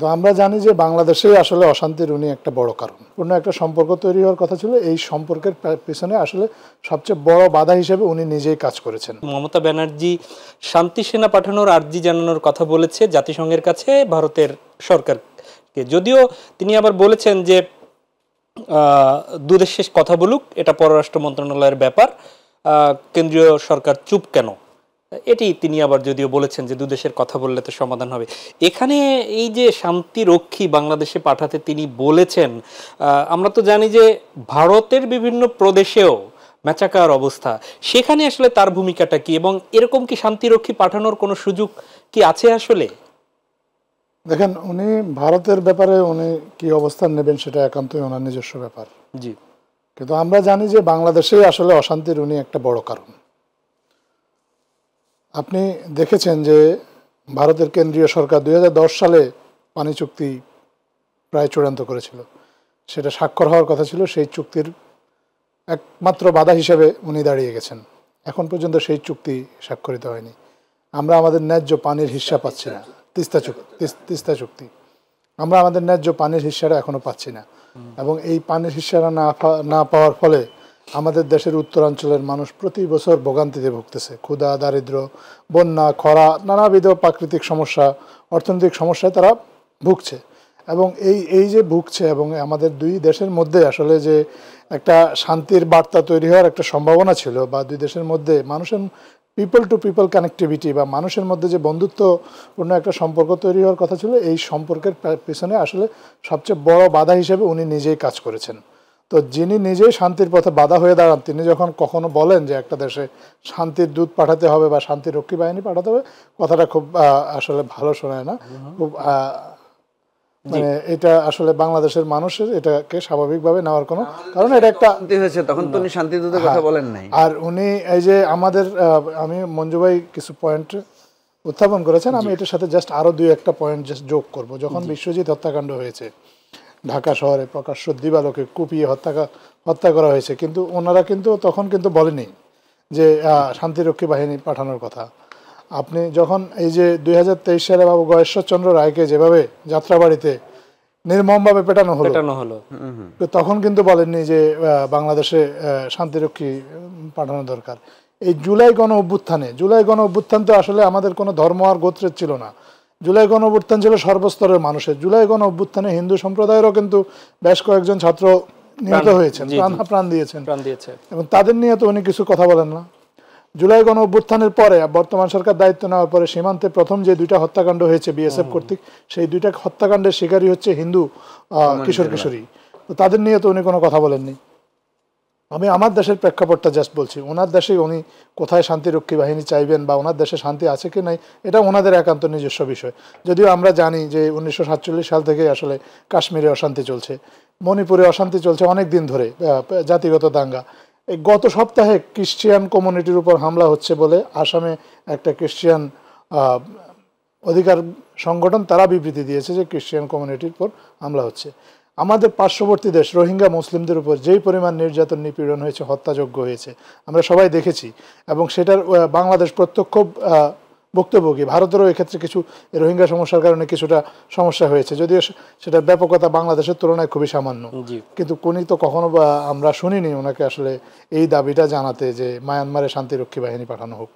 তো আমরা জানি যে বাংলাদেশেই আসলে অশান্তির উনি একটা বড় কারণ। পূর্ণ একটা সম্পর্ক তৈরি হওয়ার কথা ছিল, এই সম্পর্কের পেছনে আসলে সবচেয়ে বড় বাধা হিসেবে উনি নিজেই কাজ করেছেন। মমতা ব্যানার্জি শান্তি সেনা পাঠানোর আর্জি জানানোর কথা বলেছে জাতিসংঘের কাছে ভারতের সরকারকে, যদিও তিনি আবার বলেছেন যে দুদেশের কথা বলুক, এটা পররাষ্ট্র মন্ত্রণালয়ের ব্যাপার, কেন্দ্রীয় সরকার চুপ কেন, এটি তিনি আবার যদিও বলেছেন যে দুদেশের কথা বললে তো সমাধান হবে। এখানে এই যে শান্তি রক্ষী বাংলাদেশে পাঠাতে তিনি বলেছেন, আমরা তো জানি যে ভারতের বিভিন্ন প্রদেশেও মেচাকার অবস্থা, সেখানে আসলে তার ভূমিকাটা কি, এবং এরকম কি শান্তিরক্ষী পাঠানোর কোনো সুযোগ কি আছে আসলে? দেখেন, উনি ভারতের ব্যাপারে উনি কি অবস্থান নেবেন সেটা একান্তই ওনার নিজস্ব ব্যাপার। জি, কিন্তু আমরা জানি যে বাংলাদেশেই আসলে অশান্তির উনি একটা বড় কারণ। আপনি দেখেছেন যে ভারতের কেন্দ্রীয় সরকার 2010 সালে পানি চুক্তি প্রায় চূড়ান্ত করেছিল, সেটা স্বাক্ষর হওয়ার কথা ছিল। সেই চুক্তির একমাত্র বাধা হিসেবে উনি দাঁড়িয়ে গেছেন। এখন পর্যন্ত সেই চুক্তি স্বাক্ষরিত হয়নি। আমরা আমাদের ন্যায্য পানির হিস্সা পাচ্ছি না। তিস্তা চুক্তি, আমরা আমাদের ন্যায্য পানির হিস্সাটা এখনো পাচ্ছি না, এবং এই পানির হিস্সাটা না পাওয়ার ফলে আমাদের দেশের উত্তরাঞ্চলের মানুষ প্রতি বছর ভোগান্তিতে ভুগতেছে। ক্ষুধা, দারিদ্র্য, বন্যা, খরা, নানাবিধ প্রাকৃতিক সমস্যা, অর্থনৈতিক সমস্যায় তারা ভুগছে। এবং এই যে ভুগছে, এবং আমাদের দুই দেশের মধ্যে আসলে যে একটা শান্তির বার্তা তৈরি হওয়ার একটা সম্ভাবনা ছিল, বা দুই দেশের মধ্যে মানুষের পিপল টু পিপল কানেক্টিভিটি বা মানুষের মধ্যে যে বন্ধুত্বপূর্ণ একটা সম্পর্ক তৈরি হওয়ার কথা ছিল, এই সম্পর্কের পেছনে আসলে সবচেয়ে বড় বাধা হিসেবে উনি নিজেই কাজ করেছেন। তো যিনি নিজেই শান্তির পথে বাধা হয়ে দাঁড়ান, তিনি যখন কখনো বলেন যে একটা দেশে শান্তির দূত পাঠাতে হবে বা শান্তিরক্ষী বাহিনী পাঠাতে হবে, কথাটা খুব আসলে ভালো শোনায় না। খুব মানে এটা আসলে বাংলাদেশের মানুষের এটাকে স্বাভাবিকভাবে নেওয়ার কোনো কারণ, এটা একটা হয়েছে তখন তো উনি শান্তিদূতের কথা বলেন নাই। আর উনি এই যে আমাদের আমি মঞ্জু ভাই কিছু পয়েন্ট উত্থাপন করেছেন, আমি এটার সাথে জাস্ট আরো দুই একটা পয়েন্ট জাস্ট যোগ করব। যখন বিশ্বজিৎ হত্যাকাণ্ড হয়েছে, ঢাকা শহরে প্রকাশ্য দিবালোকে কুপিয়ে হত্যা করা হয়েছে, কিন্তু ওনারা কিন্তু তখন কিন্তু বলেনি যে শান্তিরক্ষী বাহিনী পাঠানোর কথা। আপনি যখন এই যে 2023 সালে বাবু গয়েশ্বরচন্দ্র রায়কে যেভাবে যাত্রাবাড়িতে নির্মমভাবে পেটানো হলো, তখন কিন্তু বলেননি যে বাংলাদেশে শান্তিরক্ষী পাঠানো দরকার। এই জুলাই গণ অভ্যুত্থান তো আসলে আমাদের কোনো ধর্ম আর গোত্রের ছিল না। জুলাই গণ অভ্যুত্থান ছিল সর্বস্তরের মানুষের। জুলাই গণ অভ্যুত্থানে হিন্দু সম্প্রদায়েরও কিন্তু বেশ কয়েকজন ছাত্র নিহত হয়েছেন, প্রাণ দিয়েছেন, এবং তাদের নিয়ে তো উনি কিছু কথা বলেন না। জুলাই গণ অভ্যুত্থানের পরে বর্তমান সরকার দায়িত্ব নেওয়ার পরে সীমান্তে প্রথম যে দুইটা হত্যাকাণ্ড হয়েছে বিএসএফ কর্তৃক, সেই দুইটা হত্যাকাণ্ডের শিকারী হচ্ছে হিন্দু কিশোরী। তো তাদের নিয়ে তো উনি কোনো কথা বলেননি। আমি আমার দেশের প্রেক্ষাপটটা জাস্ট বলছি। ওনার দেশে উনি কোথায় শান্তিরক্ষী বাহিনী চাইবেন বা ওনার দেশে শান্তি আছে কি নাই, এটা ওনাদের একান্ত নিজস্ব বিষয়। যদিও আমরা জানি যে 1947 সাল থেকে আসলে কাশ্মীরে অশান্তি চলছে, মণিপুরে অশান্তি চলছে অনেক দিন ধরে, জাতিগত দাঙ্গা। এই গত সপ্তাহে খ্রিস্টিয়ান কমিউনিটির উপর হামলা হচ্ছে বলে আসামে একটা খ্রিস্টিয়ান অধিকার সংগঠন তারা বিবৃতি দিয়েছে যে খ্রিস্টিয়ান কমিউনিটির উপর হামলা হচ্ছে। আমাদের পার্শ্ববর্তী দেশ রোহিঙ্গা মুসলিমদের উপর যেই পরিমাণ নির্যাতন নিপীড়ন হয়েছে, হত্যাযজ্ঞ হয়েছে, আমরা সবাই দেখেছি, এবং সেটার বাংলাদেশ প্রত্যক্ষ ভুক্তভোগী। ভারতেরও এক্ষেত্রে কিছু রোহিঙ্গা সমস্যার কারণে কিছুটা সমস্যা হয়েছে, যদিও সেটার ব্যাপকতা বাংলাদেশের তুলনায় খুবই সামান্য। কিন্তু কোনি তো কখনো আমরা শুনিনি ওনাকে আসলে এই দাবিটা জানাতে যে মায়ানমারে শান্তিরক্ষী বাহিনী পাঠানো হোক।